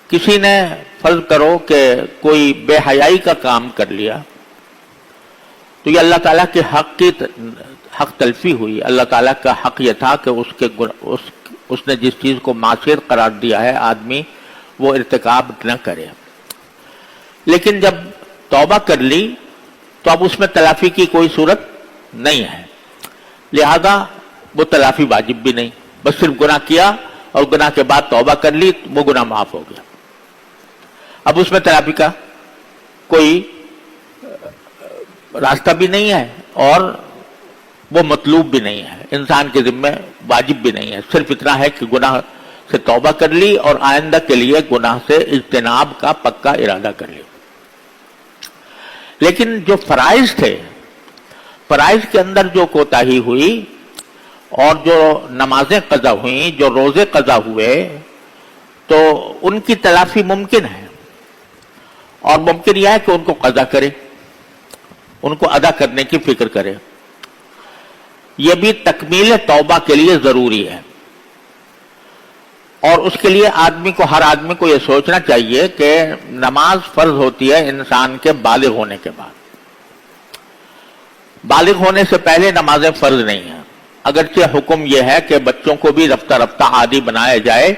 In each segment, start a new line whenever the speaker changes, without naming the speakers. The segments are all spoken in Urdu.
کسی نے فرض کرو کہ کوئی بے حیائی کا کام کر لیا تو یہ اللہ تعالیٰ کے حق تلفی ہوئی. اللہ تعالیٰ کا حق یہ تھا کہ اس نے جس چیز کو معصیت قرار دیا ہے آدمی وہ ارتکاب نہ کرے. لیکن جب توبہ کر لی تو اب اس میں تلافی کی کوئی صورت نہیں ہے، لہذا وہ تلافی واجب بھی نہیں، بس صرف گناہ کیا اور گناہ کے بعد توبہ کر لی، وہ گناہ معاف ہو گیا. اب اس میں تلافی کا کوئی راستہ بھی نہیں ہے اور وہ مطلوب بھی نہیں ہے، انسان کے ذمہ واجب بھی نہیں ہے. صرف اتنا ہے کہ گناہ سے توبہ کر لی اور آئندہ کے لیے گناہ سے اجتناب کا پکا ارادہ کر لی. لیکن جو فرائض تھے، فرائض کے اندر جو کوتاہی ہوئی اور جو نمازیں قضا ہوئیں، جو روزے قضا ہوئے، تو ان کی تلافی ممکن ہے، اور ممکن یہ ہے کہ ان کو قضا کرے، ان کو ادا کرنے کی فکر کرے. یہ بھی تکمیل توبہ کے لیے ضروری ہے، اور اس کے لیے ہر آدمی کو یہ سوچنا چاہیے کہ نماز فرض ہوتی ہے انسان کے بالغ ہونے کے بعد. بالغ ہونے سے پہلے نمازیں فرض نہیں ہیں، اگرچہ حکم یہ ہے کہ بچوں کو بھی رفتہ رفتہ عادی بنایا جائے،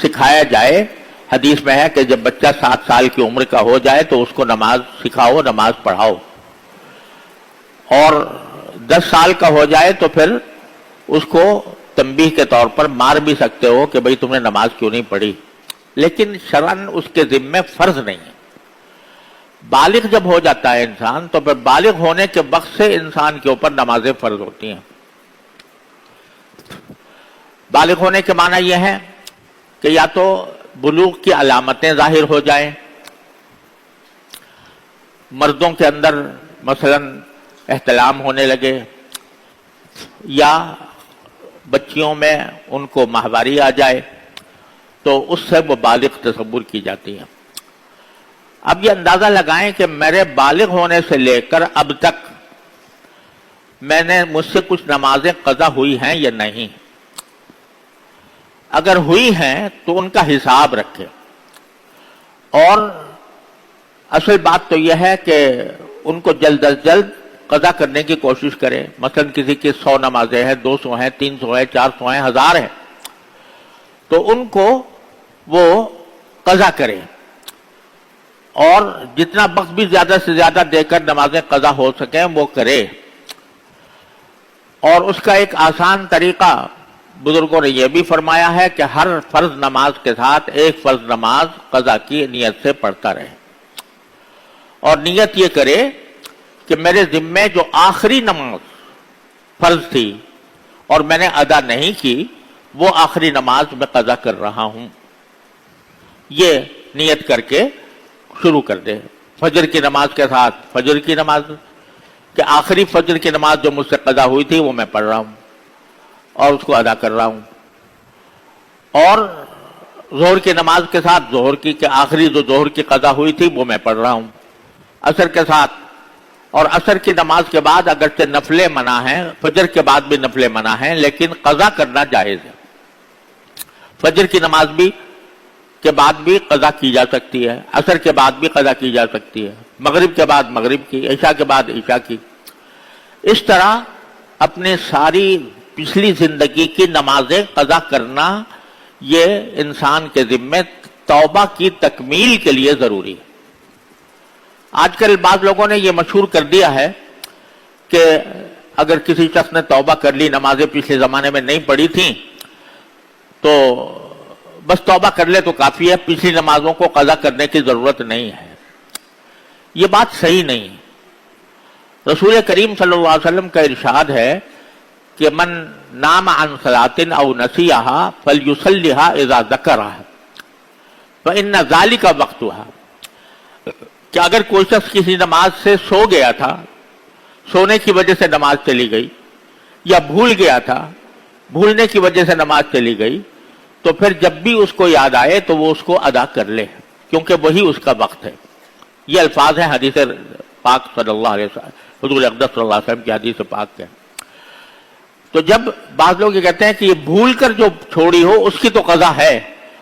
سکھایا جائے. حدیث میں ہے کہ جب بچہ 7 سال کی عمر کا ہو جائے تو اس کو نماز سکھاؤ، نماز پڑھاؤ، اور 10 سال کا ہو جائے تو پھر اس کو تنبیہ کے طور پر مار بھی سکتے ہو کہ بھئی تم نے نماز کیوں نہیں پڑھی. لیکن شرعاً اس کے ذمہ فرض نہیں ہے. بالغ جب ہو جاتا ہے انسان تو پھر بالغ ہونے کے وقت سے انسان کے اوپر نمازیں فرض ہوتی ہیں. بالغ ہونے کے معنی یہ ہے کہ یا تو بلوغ کی علامتیں ظاہر ہو جائیں، مردوں کے اندر مثلا احتلام ہونے لگے، یا بچیوں میں ان کو ماہواری آ جائے، تو اس سے وہ بالغ تصور کی جاتی ہیں. اب یہ اندازہ لگائیں کہ میرے بالغ ہونے سے لے کر اب تک مجھ سے کچھ نمازیں قضا ہوئی ہیں یا نہیں. اگر ہوئی ہیں تو ان کا حساب رکھیں، اور اصل بات تو یہ ہے کہ ان کو جلد از جلد قضا کرنے کی کوشش کریں. مثلا کسی کی 100 نمازیں ہیں، 200 ہیں، 300 ہیں، 400 ہیں، 1000 ہیں، تو ان کو وہ قضا کریں، اور جتنا وقت بھی زیادہ سے زیادہ دے کر نمازیں قضا ہو سکیں وہ کرے. اور اس کا ایک آسان طریقہ بزرگوں نے یہ بھی فرمایا ہے کہ ہر فرض نماز کے ساتھ ایک فرض نماز قضا کی نیت سے پڑھتا رہے، اور نیت یہ کرے کہ میرے ذمے جو آخری نماز فرض تھی اور میں نے ادا نہیں کی، وہ آخری نماز میں قضا کر رہا ہوں. یہ نیت کر کے شروع کر دے. فجر کی نماز کے ساتھ فجر کی نماز، کہ آخری فجر کی نماز جو مجھ سے قضا ہوئی تھی وہ میں پڑھ رہا ہوں اور اس کو ادا کر رہا ہوں. اور ظہر کی نماز کے ساتھ ظہر کی، کہ آخری جو ظہر کی قضا ہوئی تھی وہ میں پڑھ رہا ہوں. عصر کے ساتھ، اور عصر کی نماز کے بعد اگرچہ نفلیں منع ہیں، فجر کے بعد بھی نفلیں منع ہیں، لیکن قضا کرنا جائز ہے. فجر کی نماز بھی کے بعد بھی قضا کی جا سکتی ہے، عصر کے بعد بھی قضا کی جا سکتی ہے، مغرب کے بعد مغرب کی، عشاء کے بعد عشاء کی. اس طرح اپنے ساری پچھلی زندگی کی نمازیں قضا کرنا یہ انسان کے ذمے توبہ کی تکمیل کے لیے ضروری ہے. آج کل بعض لوگوں نے یہ مشہور کر دیا ہے کہ اگر کسی شخص نے توبہ کر لی، نمازیں پچھلے زمانے میں نہیں پڑھی تھیں، تو بس توبہ کر لے تو کافی ہے، پچھلی نمازوں کو قضا کرنے کی ضرورت نہیں ہے. یہ بات صحیح نہیں. رسول کریم صلی اللہ علیہ وسلم کا ارشاد ہے کہ من نام عن صلاۃ او نسیھا فلیصلیھا اذا ذکرھا فان ذلک وقتھا. کہ اگر کوئی شخص کسی نماز سے سو گیا تھا، سونے کی وجہ سے نماز چلی گئی، یا بھول گیا تھا، بھولنے کی وجہ سے نماز چلی گئی، تو پھر جب بھی اس کو یاد آئے تو وہ اس کو ادا کر لے، کیونکہ وہی اس کا وقت ہے. یہ الفاظ ہیں حدیث پاک صلی اللہ علیہ وسلم، حضور اقدس صلی اللہ علیہ وسلم کی حدیث پاک کے. تو جب بعض لوگ یہ کہتے ہیں کہ یہ بھول کر جو چھوڑی ہو اس کی تو قضا ہے،